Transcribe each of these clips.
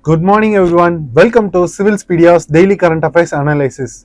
Good morning, everyone. Welcome to Civilspedia's Daily Current Affairs Analysis,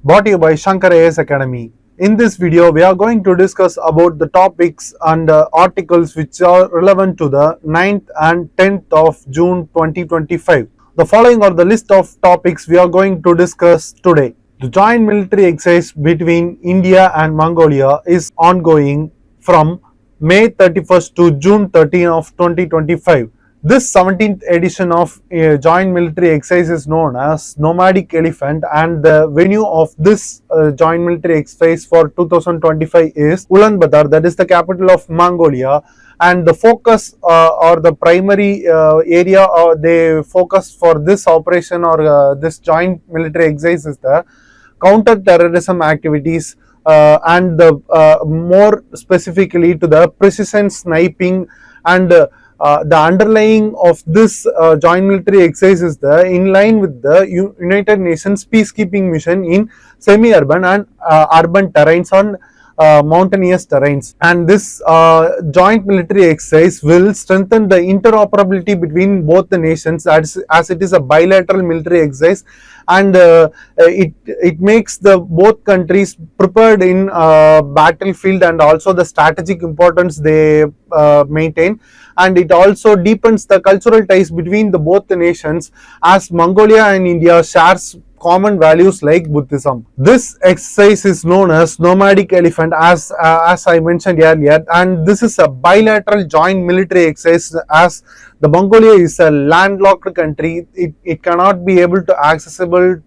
brought to you by Shankar IAS Academy. In this video, we are going to discuss about the topics and articles which are relevant to the 9th and 10th of June 2025. The following are the list of topics we are going to discuss today. The joint military exercise between India and Mongolia is ongoing from May 31st to June 13 of 2025. This 17th edition of joint military exercise is known as Nomadic Elephant, and the venue of this joint military exercise for 2025 is Ulaanbaatar, that is the capital of Mongolia. And the focus or the primary area they focus for this operation or this joint military exercise is the counter-terrorism activities and the more specifically to the precision sniping and the underlying of this joint military exercise is in line with the United Nations peacekeeping mission in semi-urban and urban terrains on mountainous terrains. And this joint military exercise will strengthen the interoperability between both the nations as it is a bilateral military exercise, and it makes the both countries prepared in battlefield and also the strategic importance they maintain, and it also deepens the cultural ties between the both the nations as Mongolia and India shares common values like Buddhism. This exercise is known as Nomadic Elephant as I mentioned earlier, and this is a bilateral joint military exercise as the Mongolia is a landlocked country. It cannot be able to accessible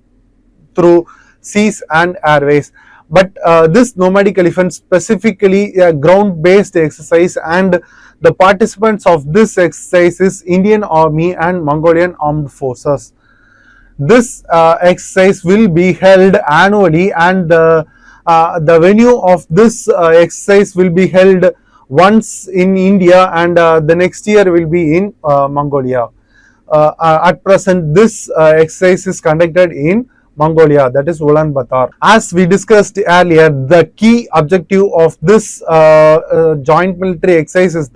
through seas and airways. But this Nomadic Elephant specifically a ground-based exercise, and the participants of this exercise is Indian Army and Mongolian Armed Forces. This exercise will be held annually, and the venue of this exercise will be held once in India, and the next year will be in Mongolia. At present, this exercise is conducted in Mongolia, that is Ulaanbaatar. As we discussed earlier, the key objective of this joint military exercise is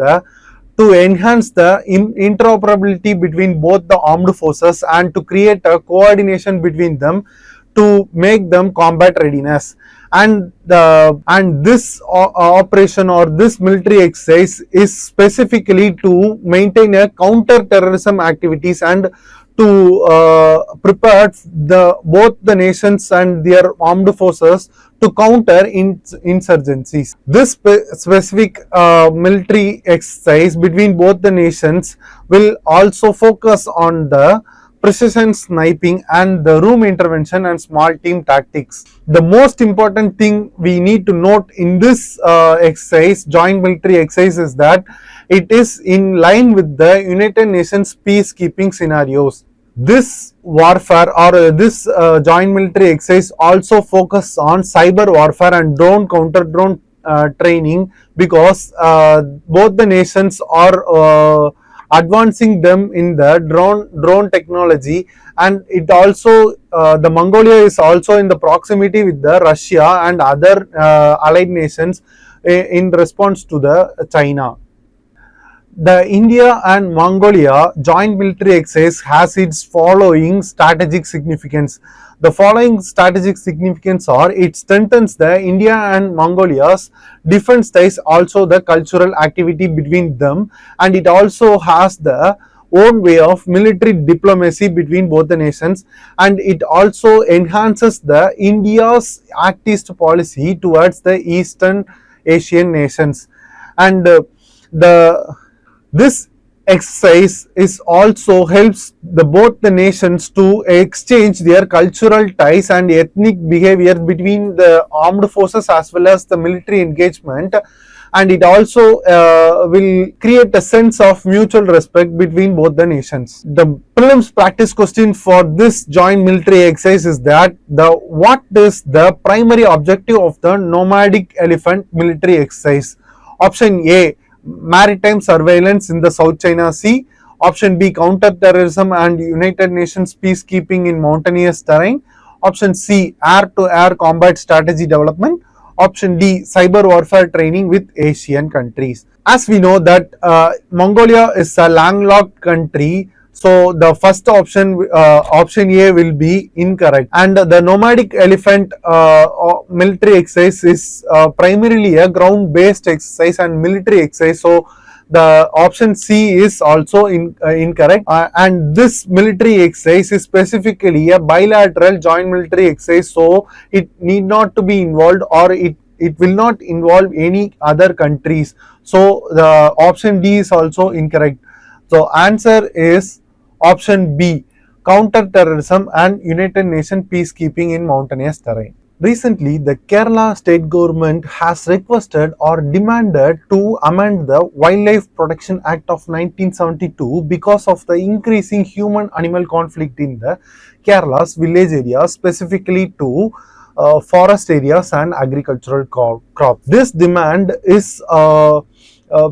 to enhance the interoperability between both the armed forces and to create a coordination between them to make them combat readiness. And this operation or this military exercise is specifically to maintain a counter-terrorism activities and to prepare both the nations and their armed forces to counter insurgencies. This specific military exercise between both the nations will also focus on the precision sniping and the room intervention and small team tactics. The most important thing we need to note in this exercise, joint military exercise, is that it is in line with the United Nations peacekeeping scenarios. This warfare or this joint military exercise also focus on cyber warfare and counter drone training, because both the nations are advancing them in the drone technology, and it also the Mongolia is also in the proximity with the Russia and other allied nations in response to the China. The India and Mongolia joint military exercise has its following strategic significance. The following strategic significance are: it strengthens the India and Mongolia's defense ties, also the cultural activity between them, and it also has the own way of military diplomacy between both the nations, and it also enhances the India's Act East policy towards the Eastern Asian nations. And this exercise is also helps both the nations to exchange their cultural ties and ethnic behavior between the armed forces as well as the military engagement, and it also will create a sense of mutual respect between both the nations. The prelims practice question for this joint military exercise is that what is the primary objective of the Nomadic Elephant military exercise? Option A, maritime surveillance in the South China Sea. Option B, counter-terrorism and United Nations peacekeeping in mountainous terrain. Option C, air-to-air combat strategy development. Option D, cyber warfare training with Asian countries. As we know that Mongolia is a landlocked country, So the first option, option A, will be incorrect. And the nomadic elephant military exercise is primarily a ground-based exercise and military exercise. So the option C is also incorrect. And this military exercise is specifically a bilateral joint military exercise. So it need not to be involved, or it will not involve any other countries. So the option D is also incorrect. So answer is option B, counter-terrorism and United Nations peacekeeping in mountainous terrain. Recently, the Kerala state government has requested or demanded to amend the Wildlife Protection Act of 1972 because of the increasing human-animal conflict in the Kerala's village areas, specifically to forest areas and agricultural crops. This demand is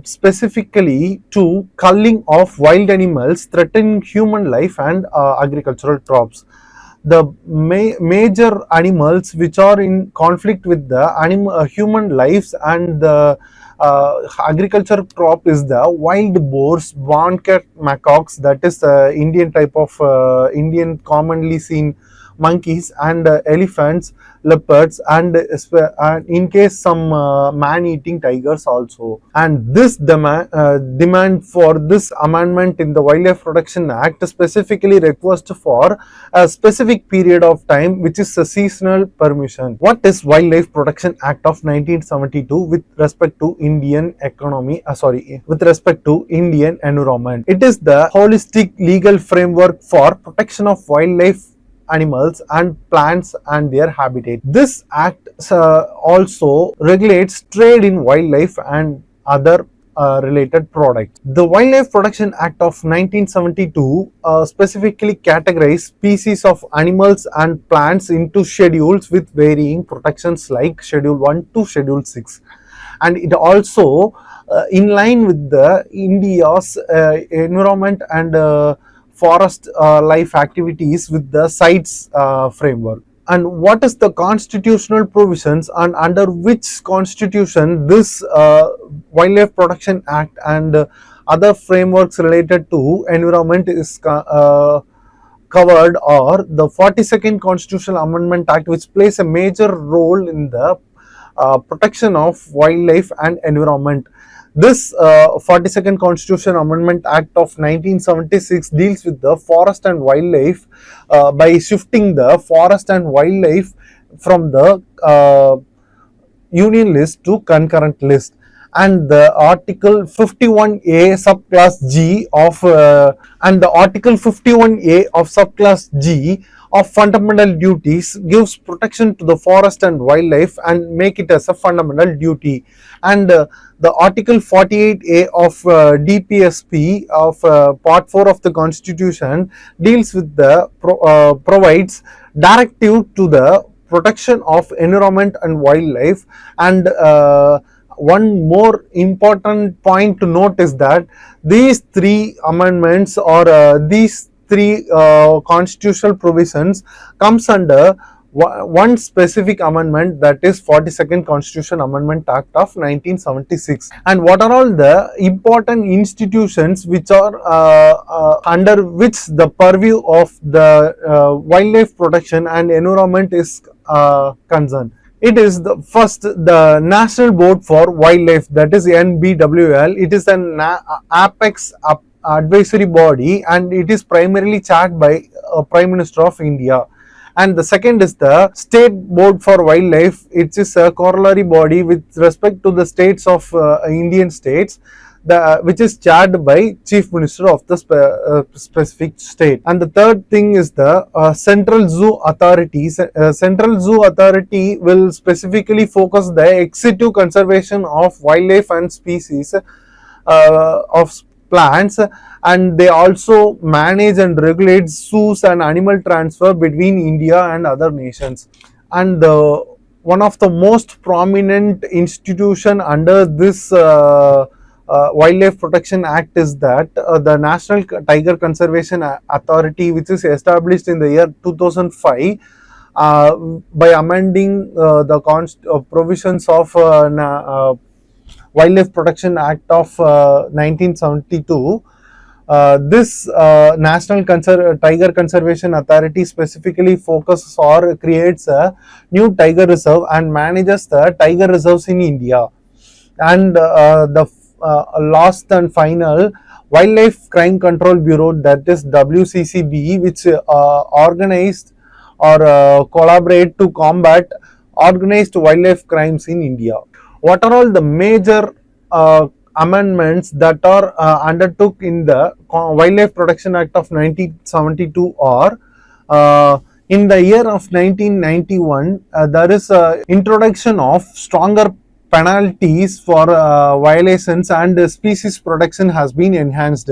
specifically to culling of wild animals threatening human life and agricultural crops. The major animals which are in conflict with the human lives and the agriculture crop is the wild boars, barn-cat macaques, that is the Indian type of Indian commonly seen monkeys, and elephants, leopards, and in case some man-eating tigers also. And this demand for this amendment in the Wildlife Protection Act specifically request for a specific period of time, which is a seasonal permission. What is Wildlife Protection Act of 1972 with respect to Indian economy? With respect to Indian environment, it is the holistic legal framework for protection of wildlife, animals and plants and their habitat. This act also regulates trade in wildlife and other related products. The Wildlife Protection Act of 1972 specifically categorized species of animals and plants into schedules with varying protections like Schedule 1 to Schedule 6. And it also in line with the India's environment and forest life activities with the CITES framework. And what is the constitutional provisions and under which constitution this Wildlife Protection Act and other frameworks related to environment is covered are the 42nd Constitutional Amendment Act, which plays a major role in the protection of wildlife and environment. This 42nd Constitution Amendment Act of 1976 deals with the forest and wildlife by shifting the forest and wildlife from the union list to concurrent list. And the Article 51A subclass G of Article 51A of subclass G of fundamental duties gives protection to the forest and wildlife and make it as a fundamental duty. And the Article 48A of DPSP of Part 4 of the Constitution deals with the provides directive to the protection of environment and wildlife. And one more important point to note is that these three amendments or these three constitutional provisions comes under one specific amendment, that is 42nd Constitution Amendment Act of 1976. And what are all the important institutions which are under which the purview of the wildlife protection and environment is concerned? It is the first, the National Board for Wildlife, that is NBWL. It is an apex advisory body and it is primarily chaired by Prime Minister of India. And the second is the State Board for Wildlife. It is a corollary body with respect to the states of Indian states, which is chaired by Chief Minister of the specific state. And the third thing is the Central Zoo Authority. Central Zoo Authority will specifically focus the executive conservation of wildlife and species of plants, and they also manage and regulate zoos and animal transfer between India and other nations. And one of the most prominent institution under this Wildlife Protection Act is that the National Tiger Conservation Authority, which is established in the year 2005 by amending the provisions of Wildlife Protection Act of 1972. This National Tiger Conservation Authority specifically focuses or creates a new tiger reserve and manages the tiger reserves in India. And the last and final Wildlife Crime Control Bureau, that is WCCB, which organized or collaborate to combat organized wildlife crimes in India. What are all the major amendments that are undertook in the Wildlife Protection Act of 1972 are in the year of 1991, there is a introduction of stronger penalties for violations, and species protection has been enhanced.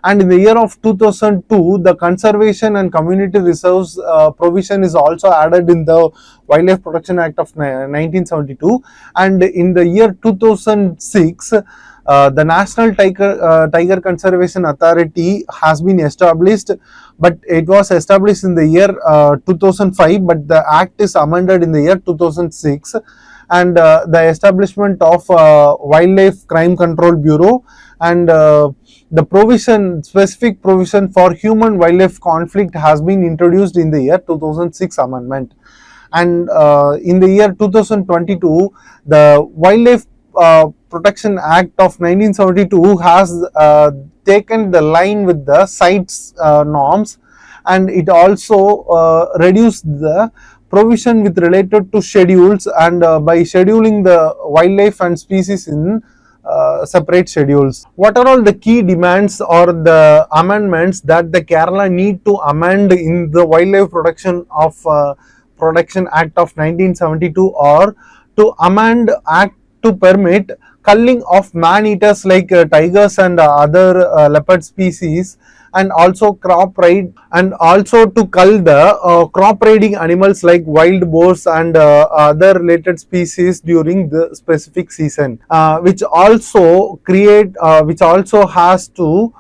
And in the year of 2002, the conservation and community reserves provision is also added in the Wildlife Protection Act of 1972. And in the year 2006, the National Tiger Conservation Authority has been established, but it was established in the year 2005, but the act is amended in the year 2006. And the establishment of Wildlife Crime Control Bureau, and the specific provision for human wildlife conflict has been introduced in the year 2006 amendment. And in the year 2022, the Wildlife Protection Act of 1972 has taken the line with the CITES norms, and it also reduced the provision with related to schedules, and by scheduling the wildlife and species in separate schedules. What are all the key demands or the amendments that the Kerala need to amend in the Wildlife Protection Act of 1972, or to amend Act to permit culling of man-eaters like tigers and other leopard species, and also crop raid, and also to cull the crop raiding animals like wild boars and other related species during the specific season, which also has to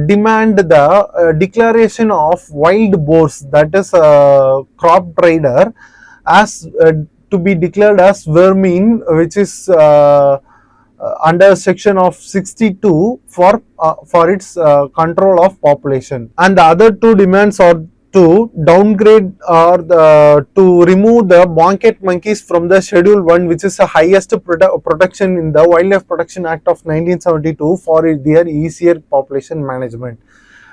demand the declaration of wild boars, that is crop raider, as to be declared as vermin, which is under section of 62 for its control of population. And the other two demands are to downgrade or to remove the bonket monkeys from the Schedule 1, which is the highest protection in the Wildlife Protection Act of 1972 for their easier population management.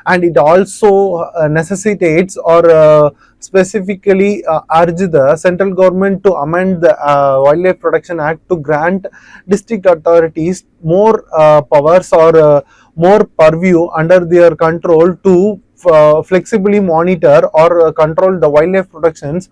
And it also necessitates or specifically urge the central government to amend the Wildlife Protection Act to grant district authorities more powers or more purview under their control to flexibly monitor or control the wildlife protections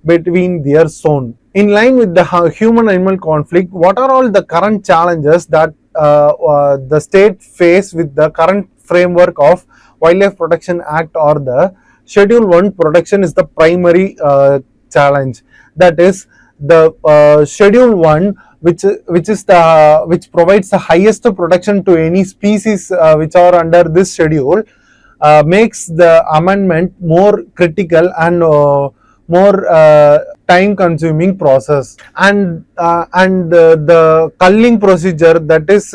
between their zone. In line with the human-animal conflict, what are all the current challenges that the state face with the current framework of Wildlife Protection Act, or the Schedule 1 protection is the primary challenge. That is the Schedule 1, which provides the highest protection to any species which are under this schedule, makes the amendment more critical and more time consuming process. And the culling procedure, that is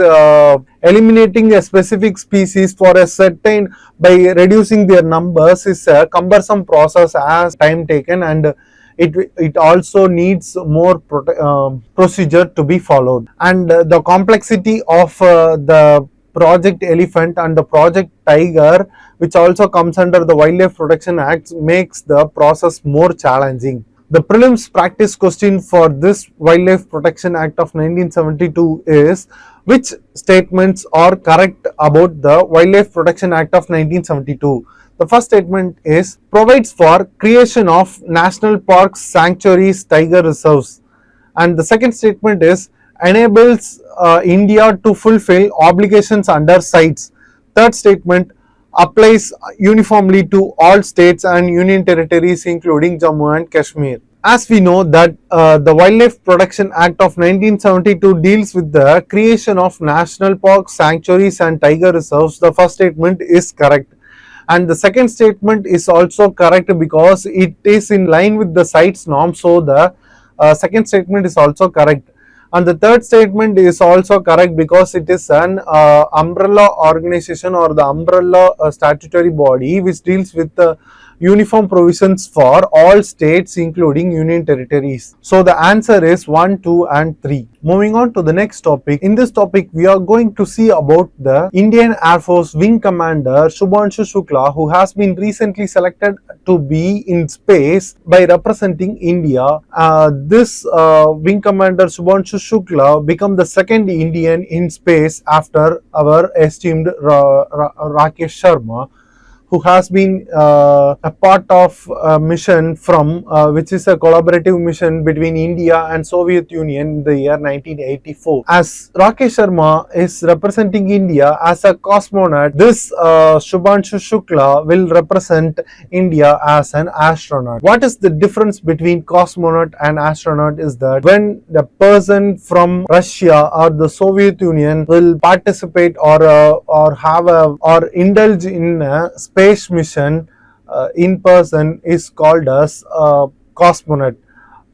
eliminating a specific species for a certain by reducing their numbers, is a cumbersome process as time taken, and it also needs more procedure to be followed. And the complexity of the Project Elephant and the Project Tiger, which also comes under the Wildlife Protection Act, makes the process more challenging. The prelims practice question for this Wildlife Protection Act of 1972 is: which statements are correct about the Wildlife Protection Act of 1972? The first statement is: provides for creation of national parks, sanctuaries, tiger reserves. And the second statement is: enables India to fulfill obligations under CITES. Third statement: applies uniformly to all states and union territories including Jammu and Kashmir. As we know that the Wildlife Protection Act of 1972 deals with the creation of national parks, sanctuaries and tiger reserves, the first statement is correct. And the second statement is also correct because it is in line with the CITES norm, so the second statement is also correct. And the third statement is also correct because it is an umbrella organization or the umbrella statutory body which deals with the uniform provisions for all states including union territories. So the answer is 1, 2 and 3. Moving on to the next topic. In this topic we are going to see about the Indian Air Force Wing Commander Shubhanshu Shukla, who has been recently selected to be in space by representing India. This Wing Commander Shubhanshu Shukla become the second Indian in space after our esteemed Rakesh Sharma, who has been a part of a mission from which is a collaborative mission between India and Soviet Union in the year 1984. As Rakesh Sharma is representing India as a cosmonaut, this Shubhanshu Shukla will represent India as an astronaut. What is the difference between cosmonaut and astronaut is that when the person from Russia or the Soviet Union will participate or have a or indulge in a space mission in person is called as cosmonaut.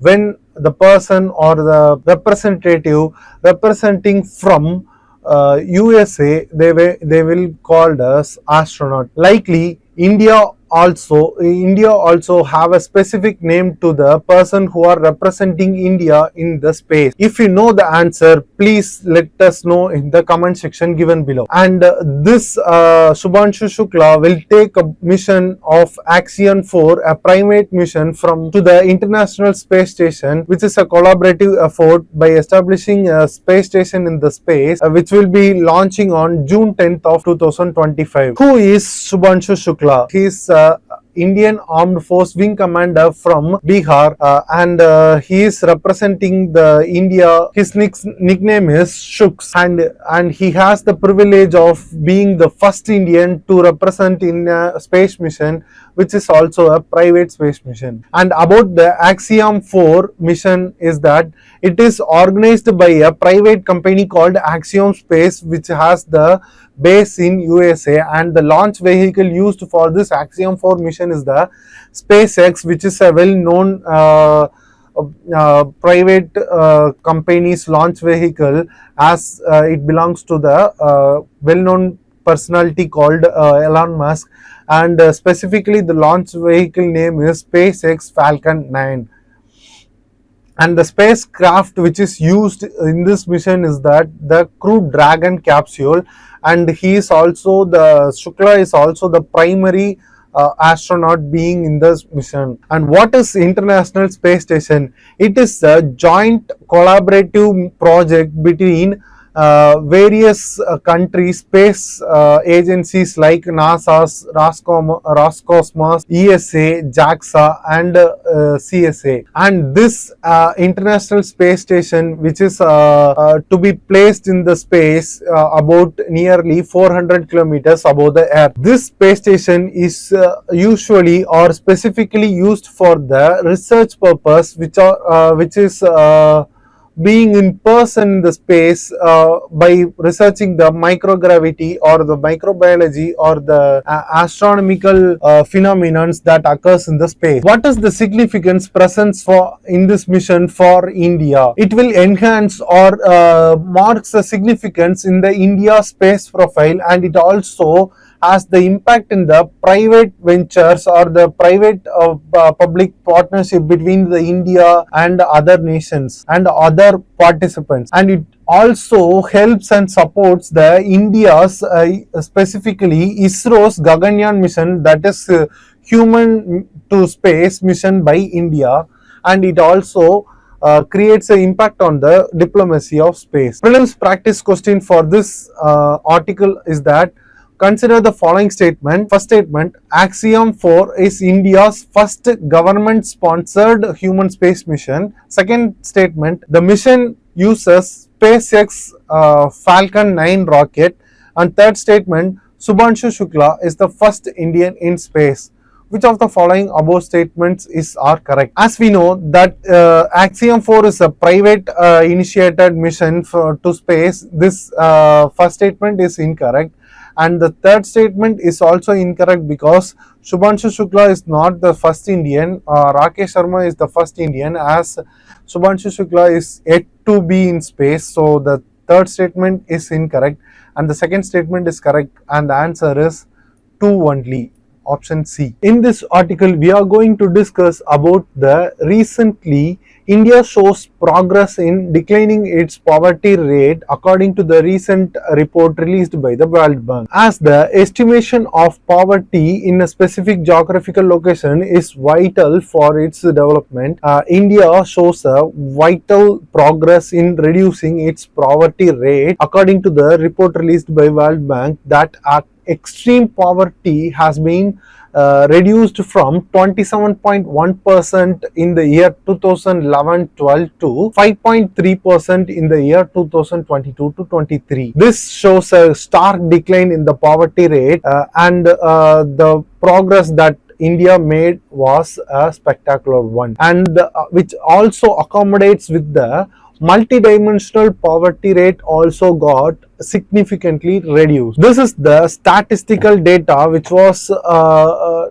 When the person or the representative representing from USA, they will called as astronaut. Likely India also have a specific name to the person who are representing India in the space. If you know the answer, please let us know in the comment section given below. And this Shubhanshu Shukla will take a mission of Axiom 4, a private mission to the International Space Station, which is a collaborative effort by establishing a space station in the space, which will be launching on June 10th of 2025. Who is Shubhanshu Shukla? He is Indian Armed Force Wing Commander from Bihar, and he is representing the India. His nickname is Shuks, and he has the privilege of being the first Indian to represent in a space mission, which is also a private space mission. And about the Axiom 4 mission is that it is organized by a private company called Axiom Space, which has the base in USA, and the launch vehicle used for this Axiom 4 mission is the SpaceX, which is a well-known private company's launch vehicle, as it belongs to the well-known personality called Elon Musk, and specifically the launch vehicle name is SpaceX Falcon 9. And the spacecraft which is used in this mission is that the Crew Dragon capsule, and Shukla is also the primary astronaut being in this mission. And what is International Space Station? It is a joint collaborative project between various countries, space agencies like NASA's Roscosmos, ESA, JAXA and CSA. And this International Space Station, which is to be placed in the space about nearly 400 kilometers above the Earth. This space station is usually or specifically used for the research purpose, which is being in person in the space by researching the microgravity or the microbiology or the astronomical phenomena that occurs in the space. What is the significance presence in this mission for India? It will enhance or marks the significance in the India space profile, and it also has the impact in the private ventures or the private public partnership between the India and other nations and other participants. And it also helps and supports the India's specifically ISRO's Gaganyaan mission, that is human to space mission by India, and it also creates an impact on the diplomacy of space. Prelims practice question for this article is that consider the following statement. First statement, Axiom 4 is India's first government-sponsored human space mission. Second statement, the mission uses SpaceX Falcon 9 rocket. And third statement, Shubhanshu Shukla is the first Indian in space. Which of the following above statements are correct? As we know that Axiom 4 is a private initiated mission to space. This first statement is incorrect. And the third statement is also incorrect because Shubhanshu Shukla is not the first Indian. Rakesh Sharma is the first Indian, as Shubhanshu Shukla is yet to be in space. So the third statement is incorrect and the second statement is correct, and the answer is 2 only. Option C. In this article, we are going to discuss about the recently India shows progress in declining its poverty rate according to the recent report released by the World Bank. As the estimation of poverty in a specific geographical location is vital for its development, India shows a vital progress in reducing its poverty rate according to the report released by World Bank that extreme poverty has been reduced from 27.1% in the year 2011-12 to 5.3% in the year 2022-23. This shows a stark decline in the poverty rate, and the progress that India made was a spectacular one, and which also accommodates with the multidimensional poverty rate also got significantly reduced. This is the statistical data which was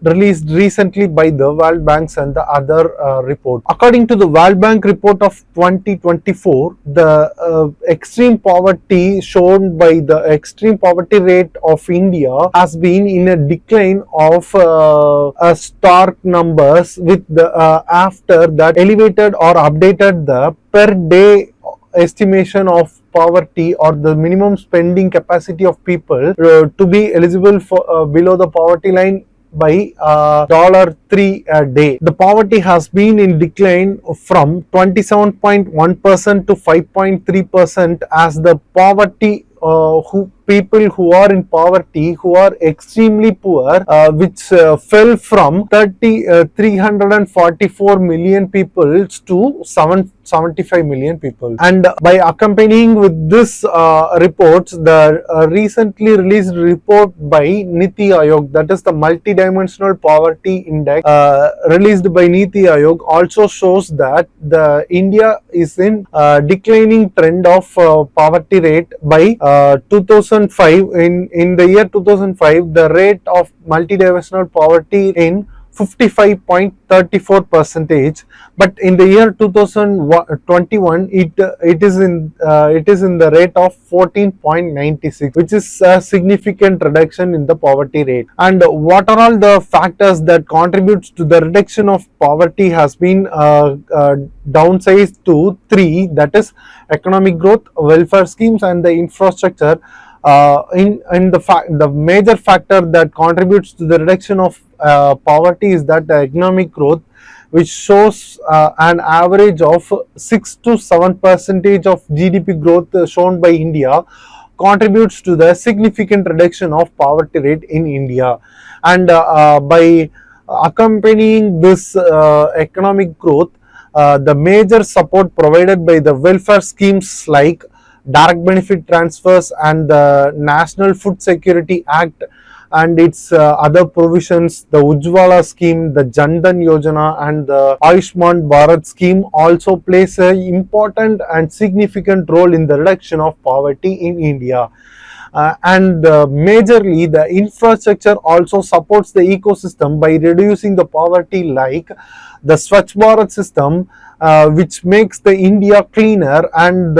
released recently by the World Bank and the other report. According to the World Bank report of 2024, the extreme poverty shown by the extreme poverty rate of India has been in a decline of stark numbers, with the after that elevated or updated the per day estimation of poverty or the minimum spending capacity of people to be eligible for below the poverty line by $3 a day. The poverty has been in decline from 27.1% to 5.3% as the poverty people who are in poverty, who are extremely poor, which fell from 344 million people to 775 million people. And by accompanying with this reports, the recently released report by Niti Aayog, that is the multidimensional poverty index released by Niti Aayog, also shows that the India is in declining trend of poverty rate by 2005. In the year 2005, the rate of multidimensional poverty in 55.34 percentage, but in the year 2021 it is in the rate of 14.96, which is a significant reduction in the poverty rate. And what are all the factors that contributes to the reduction of poverty has been downsized to 3, that is economic growth, welfare schemes, and the infrastructure. The major factor that contributes to the reduction of poverty is that the economic growth, which shows an average of 6 to 7% of GDP growth shown by India, contributes to the significant reduction of poverty rate in India. And by accompanying this economic growth, the major support provided by the welfare schemes like direct benefit transfers and the National Food Security Act and its other provisions, the Ujjwala scheme, the Jan Dhan Yojana, and the Ayushman Bharat scheme also plays an important and significant role in the reduction of poverty in India. And majorly the infrastructure also supports the ecosystem by reducing the poverty, like the Swachh Bharat system, which makes the India cleaner and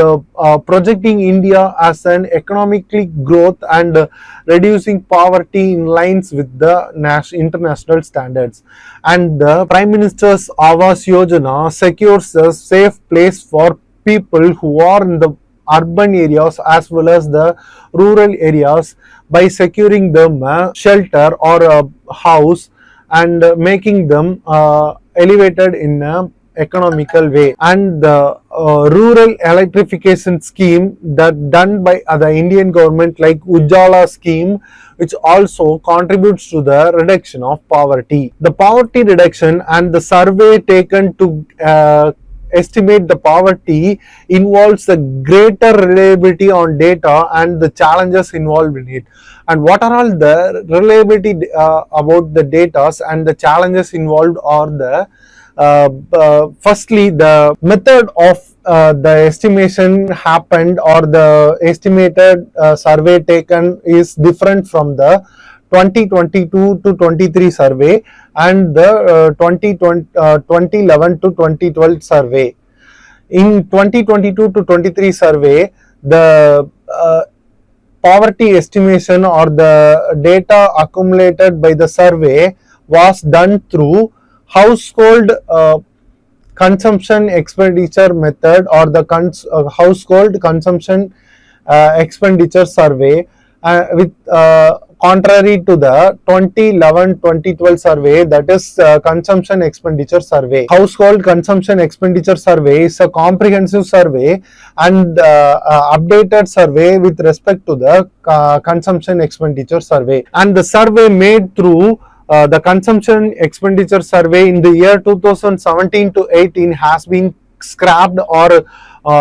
projecting India as an economically growth and reducing poverty in lines with the international standards. And the Prime Minister's Awas Yojana secures a safe place for people who are in the urban areas as well as the rural areas by securing them a shelter or a house and making them elevated in a economical way. And the rural electrification scheme that done by the Indian government, like Ujjwala scheme, which also contributes to the reduction of poverty. The poverty reduction and the survey taken to estimate the poverty involves a greater reliability on data and the challenges involved in it. And what are all the reliability about the data and the challenges involved are the firstly, the method of the estimation happened or the estimated survey taken is different from the 2022 to 23 survey and the 2011 to 2012 survey. In 2022 to 23 survey, the poverty estimation or the data accumulated by the survey was done through household consumption expenditure method or the household consumption expenditure survey, with contrary to the 2011-2012 survey, that is consumption expenditure survey. Household consumption expenditure survey is a comprehensive survey and updated survey with respect to the consumption expenditure survey, and the survey made through the consumption expenditure survey in the year 2017 to 18 has been scrapped or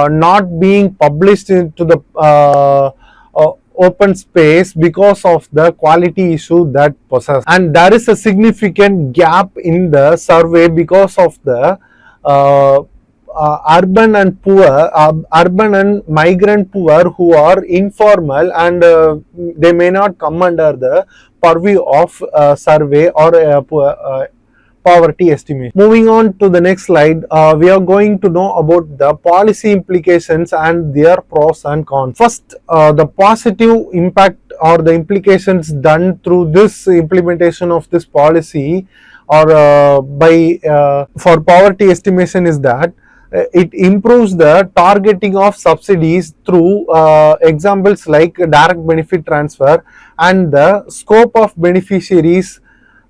not being published into the open space because of the quality issue that possess, and there is a significant gap in the survey because of the urban and poor, urban and migrant poor who are informal, and they may not come under the purview of survey or poverty estimation. Moving on to the next slide, we are going to know about the policy implications and their pros and cons. First, the positive impact or the implications done through this implementation of this policy or for poverty estimation is that it improves the targeting of subsidies through examples like direct benefit transfer, and the scope of beneficiaries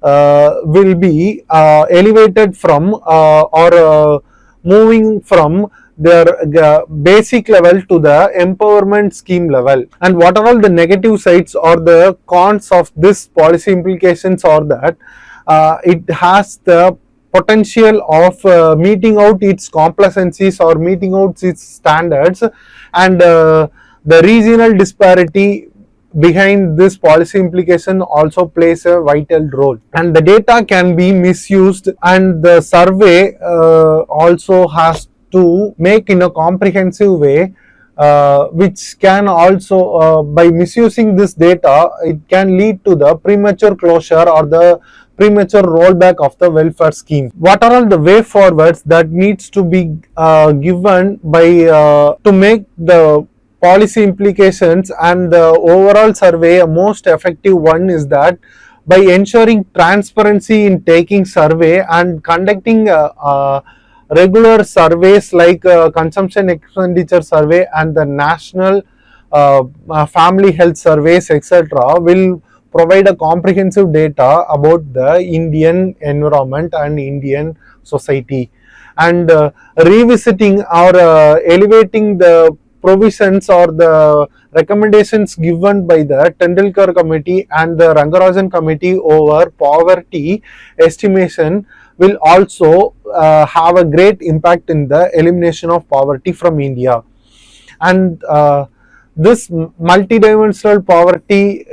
will be elevated from or moving from their basic level to the empowerment scheme level. And what are all the negative sides or the cons of this policy implications are that it has the potential of meeting out its complacencies or meeting out its standards, and the regional disparity behind this policy implication also plays a vital role, and the data can be misused, and the survey also has to make in a comprehensive way, which can also by misusing this data, it can lead to the premature closure or the premature rollback of the welfare scheme. What are all the way forwards that needs to be given by to make the policy implications and the overall survey a most effective one is that by ensuring transparency in taking survey and conducting regular surveys like consumption expenditure survey and the national family health surveys, etc., will provide a comprehensive data about the Indian environment and Indian society, and revisiting or elevating the provisions or the recommendations given by the Tendulkar committee and the Rangarajan committee over poverty estimation will also have a great impact in the elimination of poverty from India. And this multidimensional poverty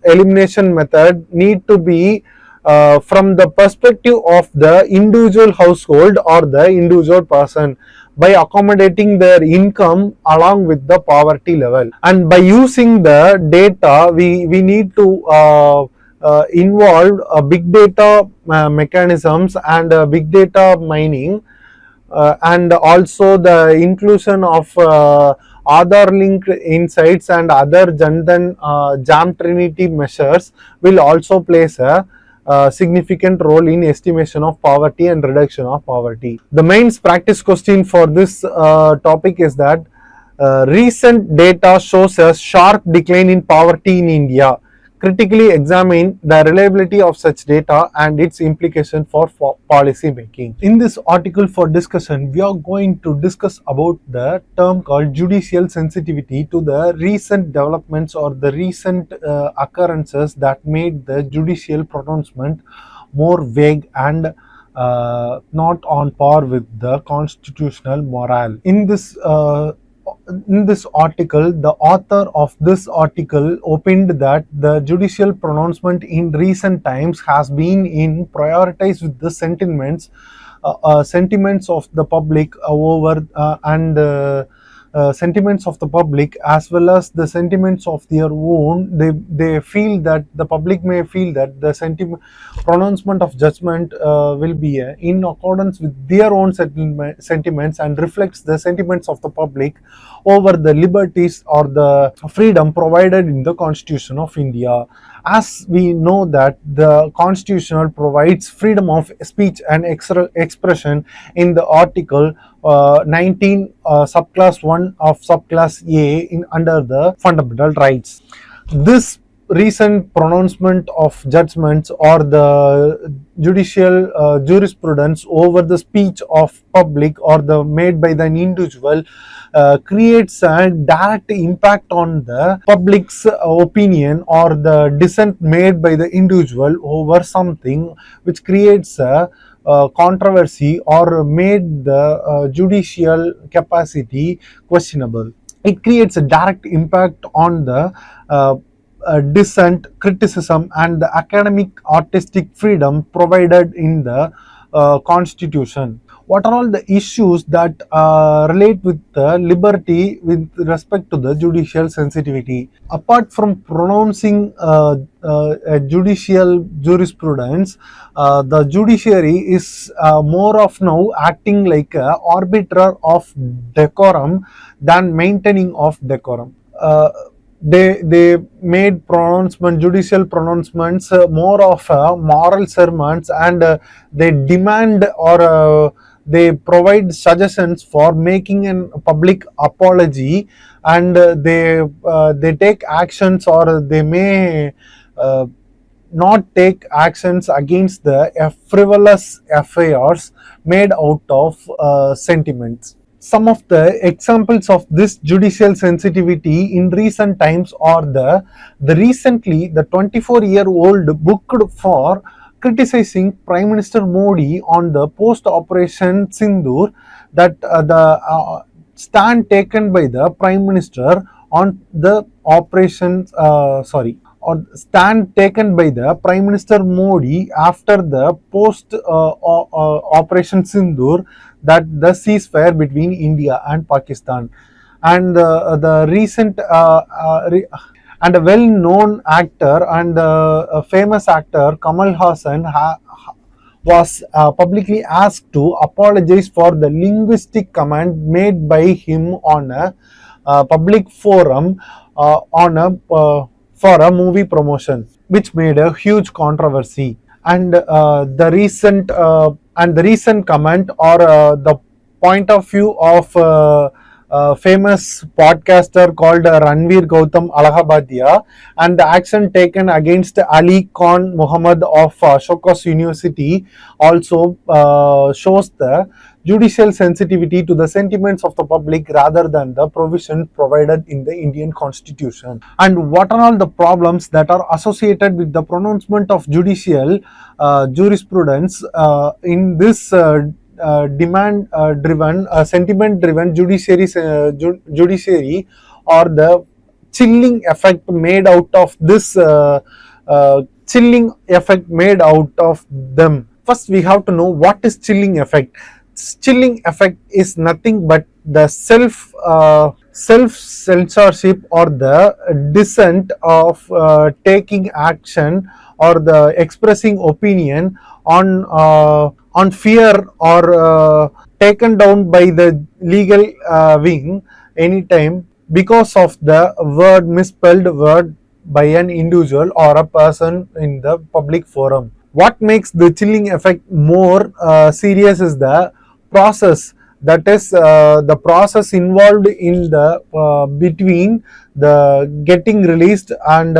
elimination method need to be from the perspective of the individual household or the individual person, by accommodating their income along with the poverty level. And by using the data, we need to involve big data mechanisms and big data mining, and also the inclusion of Aadhaar linked insights and other Jandan Jam Trinity measures will also place a significant role in estimation of poverty and reduction of poverty. The main practice question for this topic is that recent data shows a sharp decline in poverty in India. Critically examine the reliability of such data and its implication for policy making. In this article for discussion, we are going to discuss about the term called judicial sensitivity to the recent developments or the recent occurrences that made the judicial pronouncement more vague and not on par with the constitutional morale. In this article, the author of this article opined that the judicial pronouncement in recent times has been in prioritized with the sentiments of the public over and sentiments of the public as well as the sentiments of their own. They feel that the public may feel that the pronouncement of judgment will be in accordance with their own sentiments and reflects the sentiments of the public over the liberties or the freedom provided in the Constitution of India. As we know that the Constitution provides freedom of speech and expression in the Article 19 subclass 1 of subclass A under the fundamental rights. This recent pronouncement of judgments or the judicial jurisprudence over the speech of public or the made by the individual creates a direct impact on the public's opinion or the dissent made by the individual over something, which creates a controversy or made the judicial capacity questionable. It creates a direct impact on the dissent, criticism, and the academic artistic freedom provided in the Constitution. What are all the issues that relate with the liberty with respect to the judicial sensitivity? Apart from pronouncing a judicial jurisprudence, the judiciary is more of now acting like a arbiter of decorum than maintaining of decorum. They made judicial pronouncements more of moral sermons, and they demand or they provide suggestions for making a public apology, and they take actions or they may not take actions against the frivolous affairs made out of sentiments. Some of the examples of this judicial sensitivity in recent times are the recently the 24-year-old booked for criticizing Prime Minister Modi on the post-operation Sindoor, that the stand taken by the Prime Minister on the or stand taken by the Prime Minister Modi after the post operation Sindoor, that the ceasefire between India and Pakistan. And the recent and a well-known actor and a famous actor Kamal Hassan was publicly asked to apologize for the linguistic comment made by him on a public forum for a movie promotion, which made a huge controversy. And the recent comment or the point of view of famous podcaster called Ranveer Gautam Allahabadia, and the action taken against Ali Khan Muhammad of Ashoka's University also shows the judicial sensitivity to the sentiments of the public rather than the provision provided in the Indian Constitution. And what are all the problems that are associated with the pronouncement of judicial jurisprudence in this demand driven, sentiment driven judiciary, or the chilling effect made out of this chilling effect made out of them. First, we have to know what is chilling effect. Chilling effect is nothing but the self censorship or the dissent of taking action or the expressing opinion on fear or taken down by the legal wing anytime because of the misspelled word by an individual or a person in the public forum. What makes the chilling effect more serious is the process, that is the process involved in the between the getting released and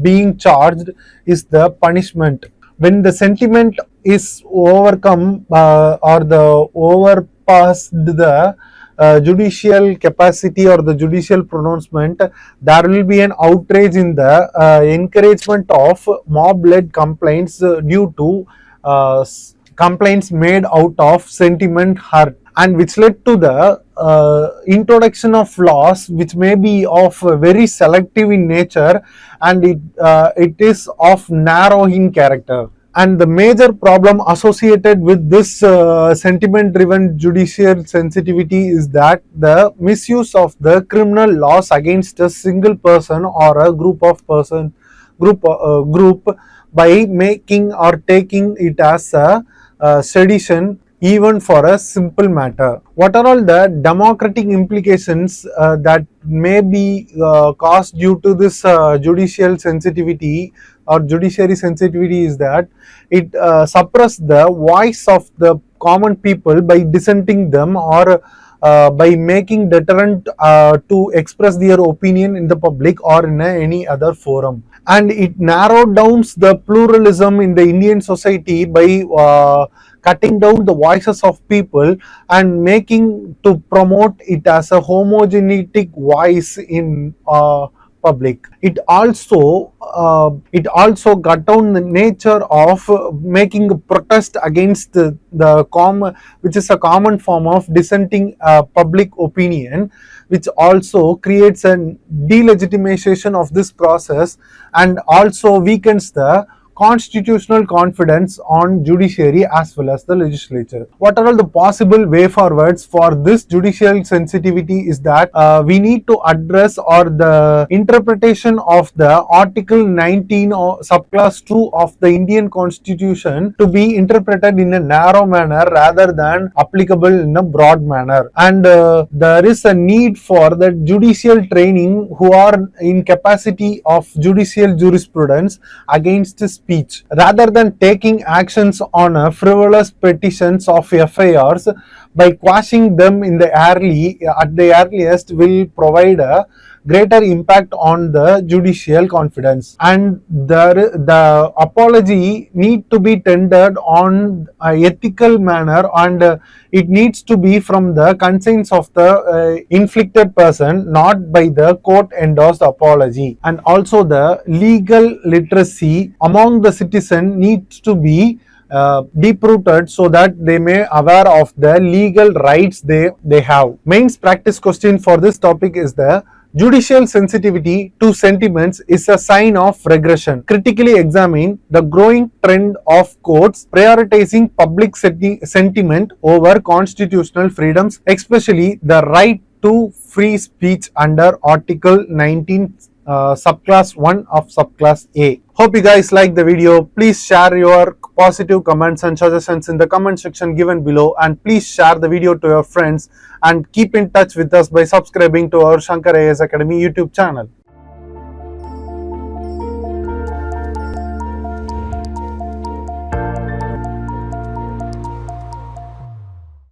being charged is the punishment. When the sentiment is overcome or the overpassed the judicial capacity or the judicial pronouncement, there will be an outrage in the encouragement of mob-led complaints due to complaints made out of sentiment hurt, and which led to the introduction of laws which may be of very selective in nature, and it is of narrow in character. And the major problem associated with this sentiment driven judicial sensitivity is that the misuse of the criminal laws against a single person or a group of person group by making or taking it as a sedition even for a simple matter. What are all the democratic implications that may be caused due to this judicial sensitivity or judiciary sensitivity is that it suppress the voice of the common people by dissenting them or by making deterrent to express their opinion in the public or in any other forum. And it narrowed down the pluralism in the Indian society by cutting down the voices of people and making to promote it as a homogenetic voice in public. It also cut down the nature of making a protest against the common, which is a common form of dissenting public opinion, which also creates a delegitimization of this process and also weakens the constitutional confidence on judiciary as well as the legislature. What are all the possible way forwards for this judicial sensitivity is that we need to address or the interpretation of the Article 19 or subclass 2 of the Indian Constitution to be interpreted in a narrow manner rather than applicable in a broad manner. And there is a need for the judicial training who are in capacity of judicial jurisprudence against speech rather than taking actions on frivolous petitions of FIRs by quashing them in the at the earliest will provide a greater impact on the judicial confidence. And the apology need to be tendered on an ethical manner and it needs to be from the conscience of the inflicted person, not by the court endorsed apology. And also the legal literacy among the citizen needs to be deep rooted so that they may aware of the legal rights they have. Mains practice question for this topic is the judicial sensitivity to sentiments is a sign of regression. Critically examine the growing trend of courts prioritizing public sentiment over constitutional freedoms, especially the right to free speech under Article 19 subclass 1 of subclass A. Hope you guys like the video. Please share your positive comments and suggestions in the comment section given below, and please share the video to your friends and keep in touch with us by subscribing to our Shankar IAS Academy YouTube channel.